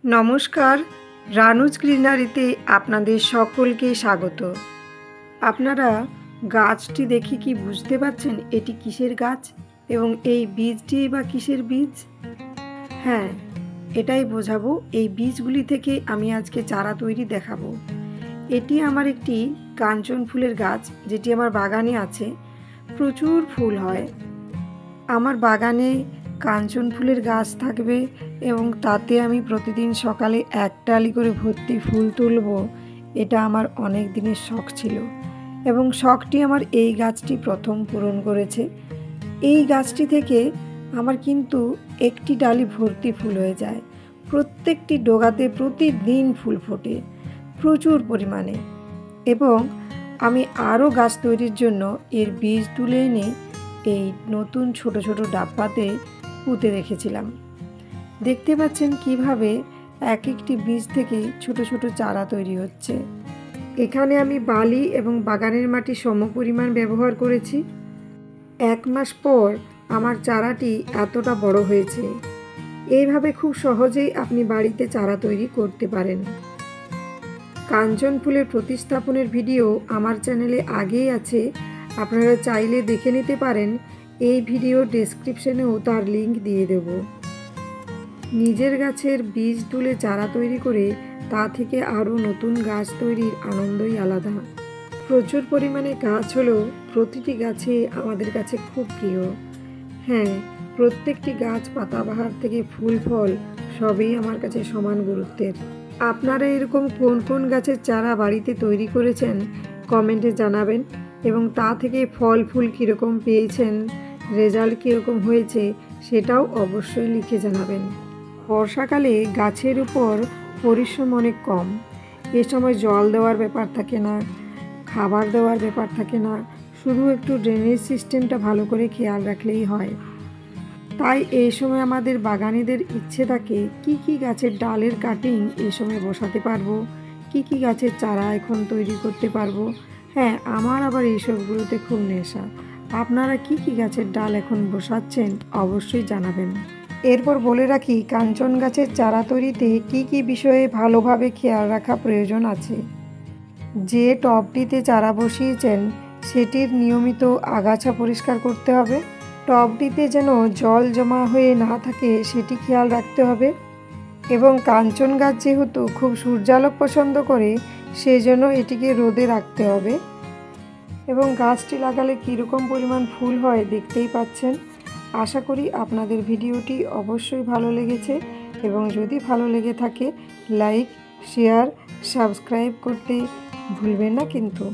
নমস্কার, রানুজ গ্রিনারিতে আপনাদের সকলকে স্বাগত। আপনারা গাছটি দেখে কি বুঝতে পারছেন এটি কিসের গাছ এবং এই বীজটি বা কিসের বীজ? হ্যাঁ, এটাই বোঝাবো। এই বীজগুলি থেকে আমি আজকে চারা তৈরি দেখাবো। এটি আমার একটি কাঞ্চন ফুলের গাছ, যেটি আমার বাগানে আছে। প্রচুর ফুল হয়। আমার বাগানে কাঞ্চন ফুলের গাছ থাকবে এবং তাতে আমি প্রতিদিন সকালে এক টালি করে ভর্তি ফুল তুলব, এটা আমার অনেক দিনের শখ ছিল এবং শখটি আমার এই গাছটি প্রথম পূরণ করেছে। এই গাছটি থেকে আমার কিন্তু একটি ডালি ভর্তি ফুল হয়ে যায়। প্রত্যেকটি ডগাতে প্রতিদিন ফুল ফোটে প্রচুর পরিমাণে এবং আমি আরও গাছ তৈরির জন্য এর বীজ তুলে এনে এই নতুন ছোট ছোট ডাব্বাতে পুঁতে রেখেছিলাম। দেখতে পাচ্ছেন কিভাবে এক একটি বীজ থেকে ছোট ছোট চারা তৈরি হচ্ছে। এখানে আমি বালি এবং বাগানের মাটি সমপরিমাণ ব্যবহার করেছি। 1 মাস পর আমার চারাটি এতটা বড় হয়েছে। এইভাবে খুব সহজেই আপনি বাড়িতে চারা তৈরি করতে পারেন। কাঞ্চন ফুলের প্রতিস্থাপনের ভিডিও আমার চ্যানেলে আগেই আছে, আপনারা চাইলে দেখে নিতে পারেন। এই ভিডিও ডেসক্রিপশনেও তার লিংক দিয়ে দেব। নিজের গাছের বীজ তুলে চারা তৈরি করে তা থেকে আরও নতুন গাছ তৈরির আনন্দই আলাদা। প্রচুর পরিমাণে গাছ হলেও প্রতিটি গাছে আমাদের কাছে খুব প্রিয়। হ্যাঁ, প্রত্যেকটি গাছ পাতাবাহার থেকে ফুল ফল সবই আমার কাছে সমান গুরুত্বের। আপনারা এরকম কোন কোন গাছের চারা বাড়িতে তৈরি করেছেন কমেন্টে জানাবেন এবং তা থেকে ফল ফুল কীরকম পেয়েছেন, রেজাল্ট কীরকম হয়েছে সেটাও অবশ্যই লিখে জানাবেন। বর্ষাকালে গাছের উপর পরিশ্রম অনেক কম। এ সময় জল দেওয়ার ব্যাপার থাকে না, খাবার দেওয়ার ব্যাপার থাকে না, শুধু একটু ড্রেনেজ সিস্টেমটা ভালো করে খেয়াল রাখলেই হয়। তাই এই সময় আমাদের বাগানিদের ইচ্ছে থাকে কি কি গাছের ডালের কাটিং এই সময় বসাতে পারবো, কি কি গাছের চারা এখন তৈরি করতে পারবো। হ্যাঁ, আমার আবার এইসবগুলোতে খুব নেশা। আপনারা কি কি গাছের ডাল এখন বসাচ্ছেন অবশ্যই জানাবেন। এরপর বলে রাখি, কাঞ্চন গাছের চারা তৈরিতে কি কি বিষয়ে ভালোভাবে খেয়াল রাখা প্রয়োজন আছে। যে টবটিতে চারা বসিয়েছেন সেটির নিয়মিত আগাছা পরিষ্কার করতে হবে। টবটিতে যেন জল জমা হয়ে না থাকে সেটি খেয়াল রাখতে হবে এবং কাঞ্চন গাছ যেহেতু খুব সূর্যালোক পছন্দ করে সেজন্য এটিকে রোদে রাখতে হবে এবং গাছটি লাগালে কীরকম পরিমাণ ফুল হয় দেখতেই পাচ্ছেন। আশা করি আপনাদের ভিডিওটি অবশ্যই ভালো লেগেছে এবং যদি ভালো লেগে থাকে লাইক, শেয়ার, সাবস্ক্রাইব করতে ভুলবেন না কিন্তু।